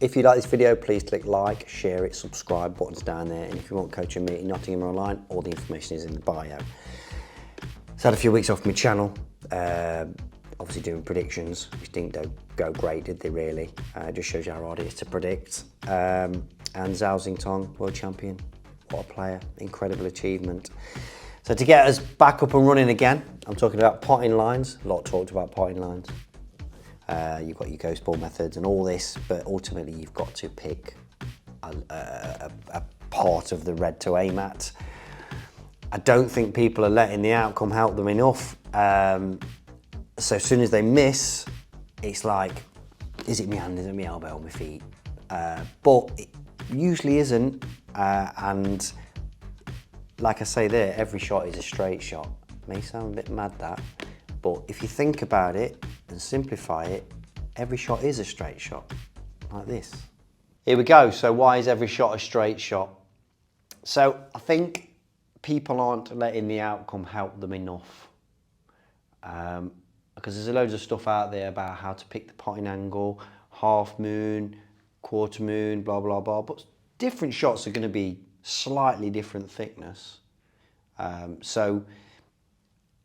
If you like this video, please click like, share it, subscribe, buttons down there. And if you want coaching me in Nottingham or online, all the information is in the bio. So I had a few weeks off my channel, obviously doing predictions, which didn't go great, did they really? Just shows you how hard it is to predict. And Zhao Xingtong, world champion, what a player, incredible achievement. So to get us back up and running again, I'm talking about potting lines, a lot talked about potting lines. You've got your ghost ball methods and all this, but ultimately you've got to pick a part of the red to aim at. I don't think people are letting the outcome help them enough. So as soon as they miss, it's like, is it my hand, is it my elbow, my feet? But it usually isn't. And like I say there, every shot is a straight shot. May sound a bit mad that, but if you think about it and simplify it, every shot is a straight shot, like this. Here we go, so why is every shot a straight shot? So I think people aren't letting the outcome help them enough. Because there's loads of stuff out there about how to pick the potting angle, half moon, quarter moon, blah, blah, blah. But different shots are going to be slightly different thickness. So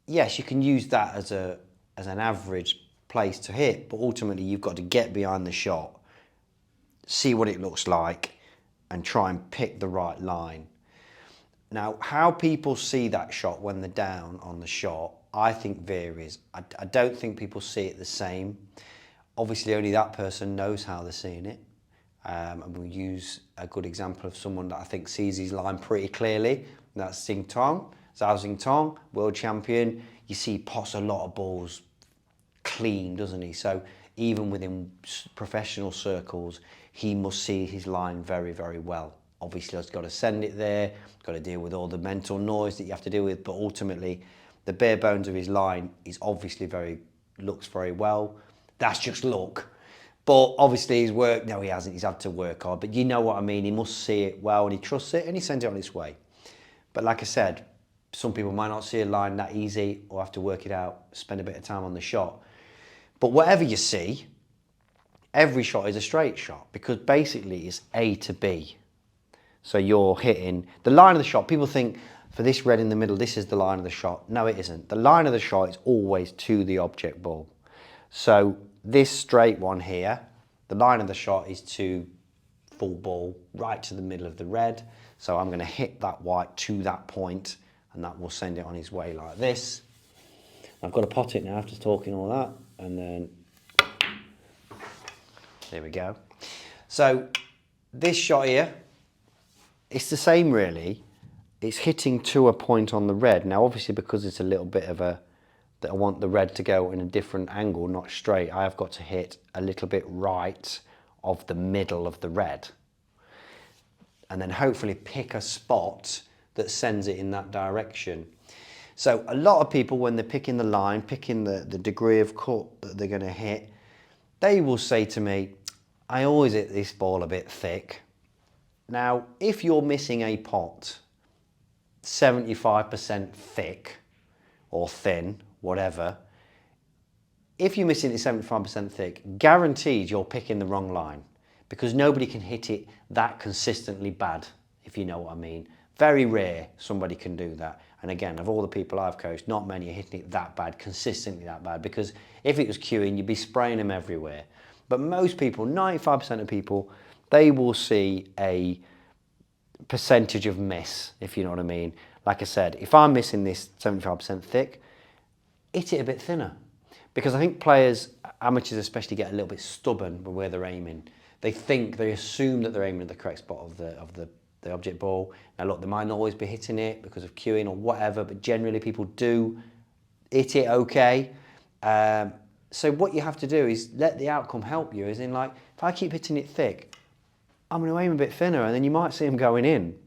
yes, you can use that as an average place to hit, but ultimately you've got to get behind the shot, see what it looks like, and try and pick the right line. Now, how people see that shot when they're down on the shot, I think varies. I don't think people see it the same. Obviously, only that person knows how they're seeing it. And we'll use a good example of someone that I think sees his line pretty clearly. And that's Zhao Xingtong, world champion. You see he pots a lot of balls clean, doesn't he? So even within professional circles, he must see his line very, very well. Obviously, he's got to send it there, got to deal with all the mental noise that you have to deal with, but ultimately, the bare bones of his line is obviously looks very well. That's just luck. But obviously he's worked, no he hasn't, he's had to work hard, but you know what I mean, he must see it well and he trusts it and he sends it on its way. But like I said, some people might not see a line that easy or have to work it out, spend a bit of time on the shot. But whatever you see, every shot is a straight shot because basically it's A to B. So you're hitting the line of the shot. People think for this red in the middle, this is the line of the shot. No, it isn't. The line of the shot is always to the object ball. So this straight one here, the line of the shot is to full ball, right to the middle of the red. So I'm going to hit that white to that point, and that will send it on his way like this. I've got to pot it now after talking all that, and then there we go. So this shot here, it's the same really. It's hitting to a point on the red. Now obviously because it's a little bit of that I want the red to go in a different angle, not straight, I have got to hit a little bit right of the middle of the red. And then hopefully pick a spot that sends it in that direction. So a lot of people, when they're picking the line, picking the degree of cut that they're going to hit, they will say to me, I always hit this ball a bit thick. Now, if you're missing a pot 75% thick or thin, whatever, if you're missing it 75% thick, guaranteed you're picking the wrong line because nobody can hit it that consistently bad, if you know what I mean. Very rare somebody can do that. And again, of all the people I've coached, not many are hitting it that bad, consistently that bad, because if it was cueing, you'd be spraying them everywhere. But most people, 95% of people, they will see a percentage of miss, if you know what I mean. Like I said, if I'm missing this 75% thick, hit it a bit thinner. Because I think players, amateurs especially, get a little bit stubborn with where they're aiming. They assume that they're aiming at the correct spot of the object ball. Now look, they might not always be hitting it because of cueing or whatever, but generally people do hit it okay. So what you have to do is let the outcome help you, as in like, if I keep hitting it thick, I'm going to aim a bit thinner and then you might see them going in.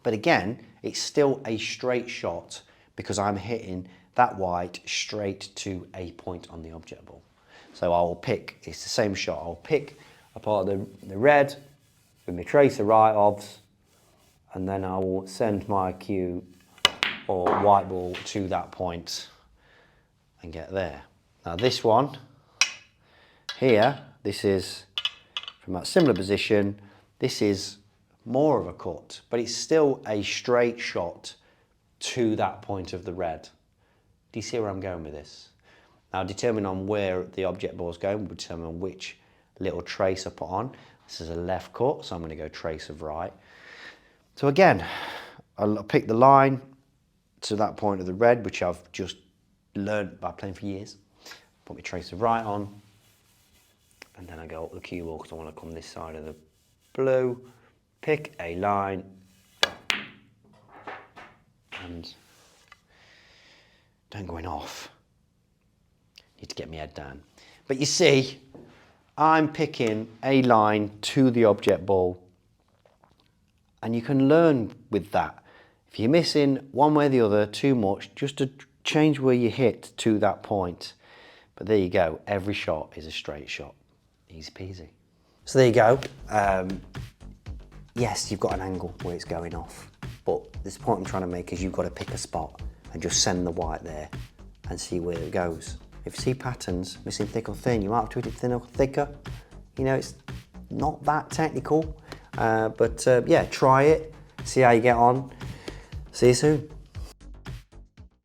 But again, it's still a straight shot because I'm hitting that white straight to a point on the object ball. So I'll pick, it's the same shot, I'll pick a part of the red with my tracer right-ofs, and then I will send my cue or white ball to that point and get there. Now this one here, this is from that similar position. This is more of a cut, but it's still a straight shot to that point of the red. Do you see where I'm going with this? Now, depending on where the object ball is going will determine which little trace I put on. This is a left cut, so I'm going to go trace of right. So again, I'll pick the line to that point of the red, which I've just learned by playing for years. Put my trace of right on, and then I go up the cue ball because I want to come this side of the blue. Pick a line, and don't go in off. Need to get my head down. But you see, I'm picking a line to the object ball, and you can learn with that. If you're missing one way or the other too much, just to change where you hit to that point. But there you go, every shot is a straight shot. Easy peasy. So there you go. Yes, you've got an angle where it's going off, but this point I'm trying to make is you've got to pick a spot and just send the white there and see where it goes. If you see patterns, missing thick or thin, you might have to hit it thinner or thicker. You know, it's not that technical, but yeah, try it, see how you get on. See you soon.